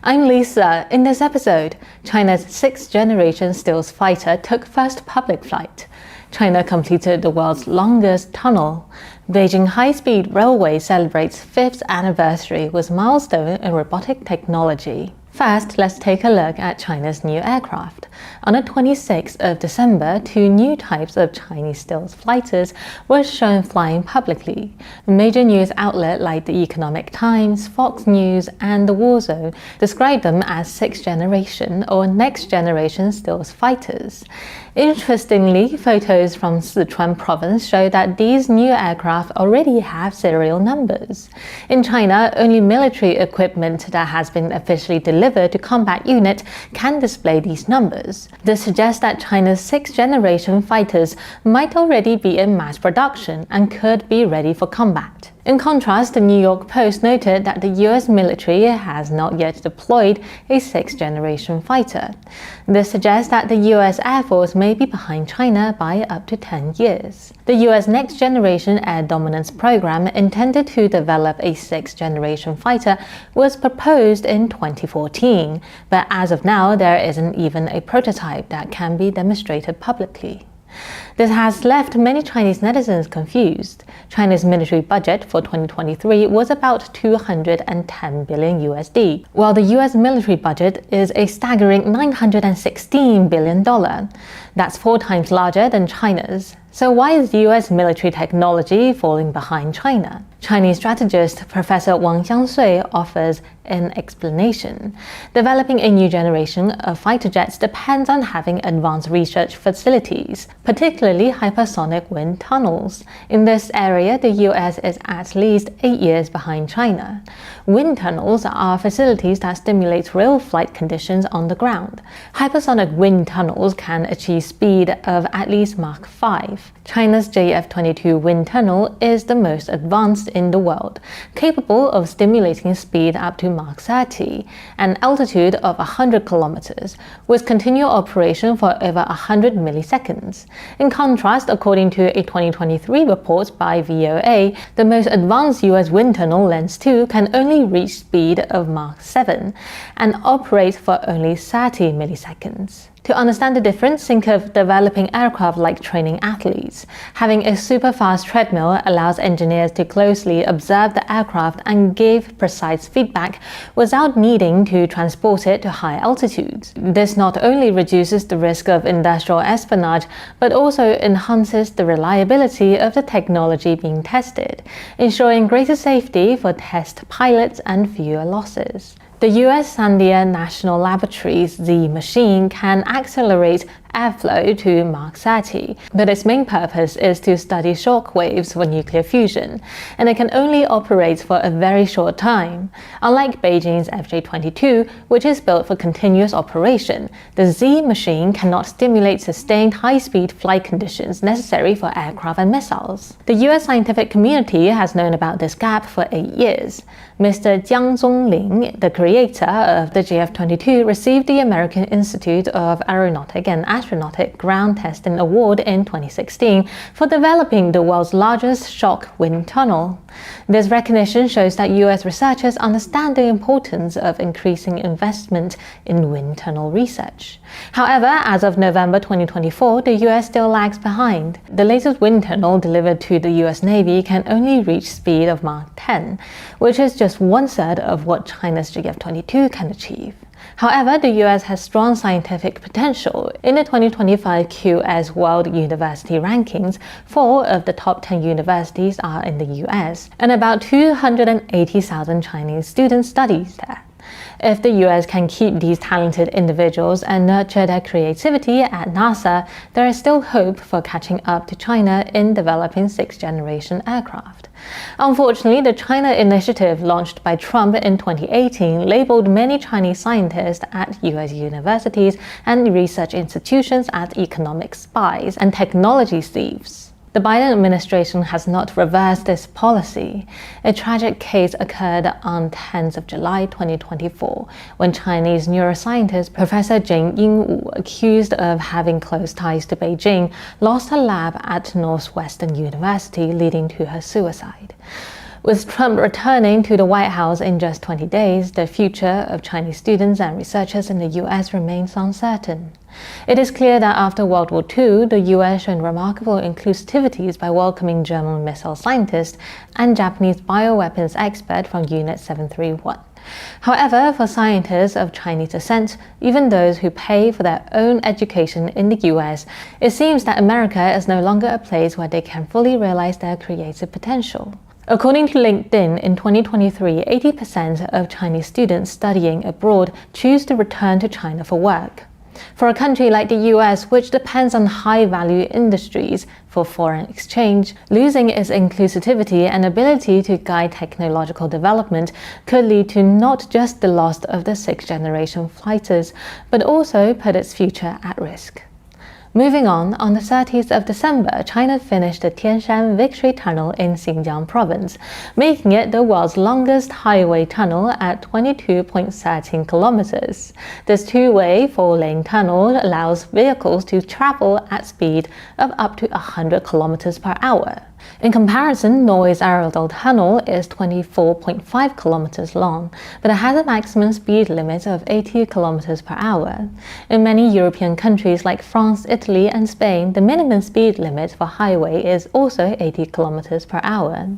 I'm Lisa. In this episode, China's sixth-generation stealth fighter took first public flight. China completed the world's longest tunnel. Beijing High-Speed Railway celebrates 5th anniversary with milestone in robotic technology. First, let's take a look at China's new aircraft. On the 26th of December, 2 new types of Chinese stealth fighters were shown flying publicly. Major news outlets like the Economic Times, Fox News, and the War Zone described them as 6th-generation or next-generation stealth fighters. Interestingly, photos from Sichuan province show that these new aircraft already have serial numbers. In China, only military equipment that has been officially delivered to combat units can display these numbers. This suggests that China's 6th-generation fighters might already be in mass production and could be ready for combat. In contrast, the New York Post noted that the US military has not yet deployed a 6th-generation fighter. This suggests that the US Air Force may be behind China by up to 10 years. The US Next Generation Air Dominance Program, intended to develop a 6th-generation fighter, was proposed in 2014, but as of now, there isn't even a prototype that can be demonstrated publicly. This has left many Chinese netizens confused. China's military budget for 2023 was about 210 billion USD, while the US military budget is a staggering $916 billion. That's 4 times larger than China's. So why is US military technology falling behind China? Chinese strategist Professor Wang Xiangsui offers an explanation. Developing a new generation of fighter jets depends on having advanced research facilities, particularly hypersonic wind tunnels. In this area, the US is at least 8 years behind China. Wind tunnels are facilities that stimulate real flight conditions on the ground. Hypersonic wind tunnels can achieve speed of at least Mach 5. China's JF-22 wind tunnel is the most advanced in the world, capable of stimulating speed up to Mach 30, an altitude of 100 kilometers, with continual operation for over 100 milliseconds. In contrast, according to a 2023 report by VOA, the most advanced US wind tunnel, Lens 2, can only reach speed of Mach 7 and operate for only 30 milliseconds. To understand the difference, think of developing aircraft like training athletes. Having a super-fast treadmill allows engineers to closely observe the aircraft and give precise feedback without needing to transport it to high altitudes. This not only reduces the risk of industrial espionage, but also enhances the reliability of the technology being tested, ensuring greater safety for test pilots and fewer losses. The US Sandia National Laboratory's Z machine can accelerate airflow to Mach 30, but its main purpose is to study shock waves for nuclear fusion, and it can only operate for a very short time. Unlike Beijing's FJ-22, which is built for continuous operation, the Z machine cannot stimulate sustained high-speed flight conditions necessary for aircraft and missiles. The US scientific community has known about this gap for 8 years. Mr. Jiang Zhongling, the creator of the JF-22, received the American Institute of Aeronautic and Astronautic Ground Testing Award in 2016 for developing the world's largest shock wind tunnel. This recognition shows that US researchers understand the importance of increasing investment in wind tunnel research. However, as of November 2024, the US still lags behind. The latest wind tunnel delivered to the US Navy can only reach speed of Mach 10, which is just 1/3 of what China's JF-22 can achieve. However, the US has strong scientific potential. In the 2025 QS World University Rankings, 4 of the top 10 universities are in the US, and about 280,000 Chinese students study there. If the US can keep these talented individuals and nurture their creativity at NASA, there is still hope for catching up to China in developing 6th-generation aircraft. Unfortunately, the China Initiative launched by Trump in 2018 labeled many Chinese scientists at US universities and research institutions as economic spies and technology thieves. The Biden administration has not reversed this policy. A tragic case occurred on 10th of July 2024 when Chinese neuroscientist Professor Jing Yingwu, accused of having close ties to Beijing, lost her lab at Northwestern University, leading to her suicide. With Trump returning to the White House in just 20 days, the future of Chinese students and researchers in the US remains uncertain. It is clear that after World War II, the US showed remarkable inclusivity by welcoming German missile scientist and Japanese bioweapons expert from Unit 731. However, for scientists of Chinese descent, even those who pay for their own education in the US, it seems that America is no longer a place where they can fully realize their creative potential. According to LinkedIn, in 2023, 80% of Chinese students studying abroad choose to return to China for work. For a country like the US, which depends on high-value industries for foreign exchange, losing its inclusivity and ability to guide technological development could lead to not just the loss of the sixth-generation fighters, but also put its future at risk. Moving on the 30th of December, China finished the Tianshan Victory Tunnel in Xinjiang province, making it the world's longest highway tunnel at 22.13 kilometers. This two-way, four-lane tunnel allows vehicles to travel at speed of up to 100 kilometers per hour. In comparison, Norway's Aurdal Tunnel is 24.5 kilometers long, but it has a maximum speed limit of 80 kilometers per hour. In many European countries like France, Italy, and Spain, the minimum speed limit for highway is also 80 kilometers per hour.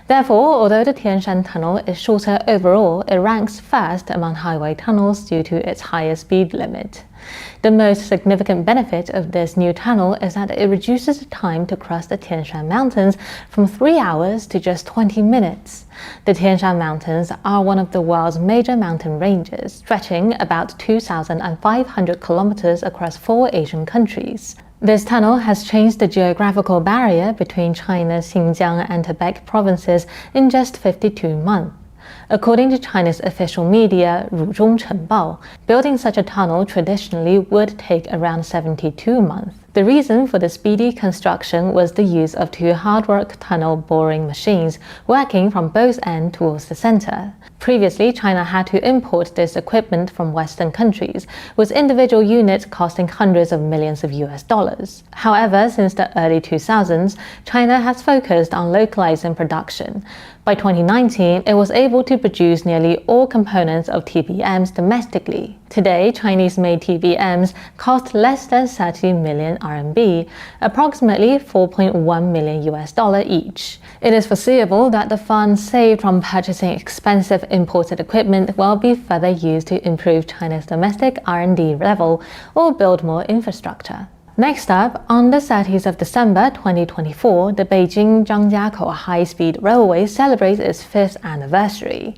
Therefore, although the Tianshan Tunnel is shorter overall, it ranks first among highway tunnels due to its higher speed limit. The most significant benefit of this new tunnel is that it reduces the time to cross the Tianshan Mountains from 3 hours to just 20 minutes. The Tianshan Mountains are one of the world's major mountain ranges, stretching about 2,500 kilometers across 4 Asian countries. This tunnel has changed the geographical barrier between China's Xinjiang and Taipei provinces in just 52 months. According to China's official media, Ruzhong Chenbao, building such a tunnel traditionally would take around 72 months. The reason for the speedy construction was the use of 2 hard-work tunnel boring machines working from both ends towards the center. Previously, China had to import this equipment from Western countries, with individual units costing hundreds of millions of US dollars. However, since the early 2000s, China has focused on localizing production. By 2019, it was able to produce nearly all components of TBMs domestically. Today, Chinese-made TBMs cost less than 30 million RMB, approximately 4.1 million US dollar each. It is foreseeable that the funds saved from purchasing expensive imported equipment will be further used to improve China's domestic R&D level or build more infrastructure. Next up, on the 30th of December 2024, the Beijing-Zhangjiakou high-speed railway celebrates its 5th anniversary.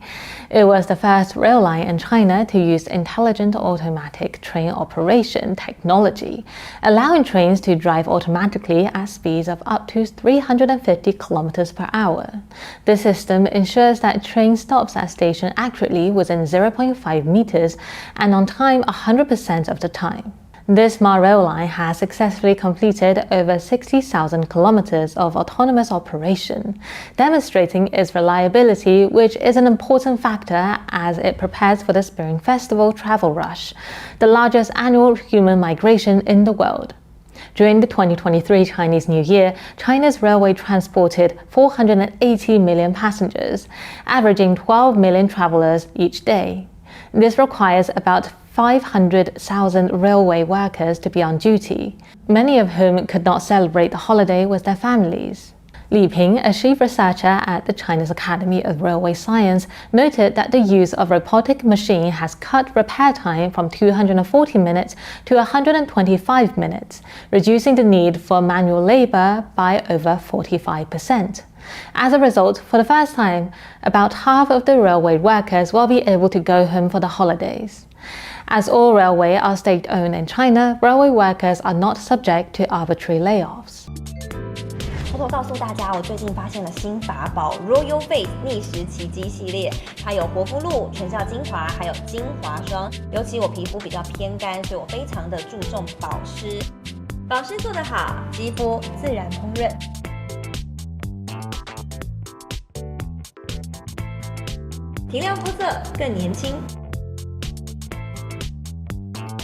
It was the first rail line in China to use intelligent automatic train operation technology, allowing trains to drive automatically at speeds of up to 350 kilometers per hour. This system ensures that train stops at station accurately within 0.5 meters and on time 100% of the time. This smart rail line has successfully completed over 60,000 kilometers of autonomous operation, demonstrating its reliability, which is an important factor as it prepares for the Spring Festival travel rush, the largest annual human migration in the world. During the 2023 Chinese New Year, China's railway transported 480 million passengers, averaging 12 million travelers each day. This requires about 500,000 railway workers to be on duty, many of whom could not celebrate the holiday with their families. Li Ping, a chief researcher at the Chinese Academy of Railway Science, noted that the use of robotic machine has cut repair time from 240 minutes to 125 minutes, reducing the need for manual labor by over 45%. As a result, for the first time, about half of the railway workers will be able to go home for the holidays. As all railways are state-owned in China, railway workers are not subject to arbitrary layoffs. 偷偷告诉大家，我最近发现了新法宝 Royal Face 逆时奇迹系列，它有活肤露、全效精华，还有精华霜。尤其我皮肤比较偏干，所以我非常的注重保湿。保湿做得好，肌肤自然烹饪。提亮肤色更年轻，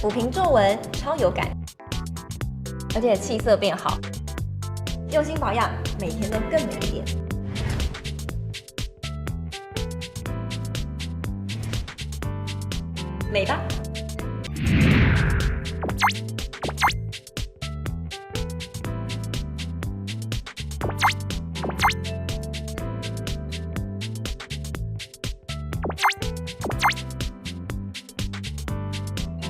抚平皱纹超有感，而且气色变好。用心保养，每天都更美一点。美吧。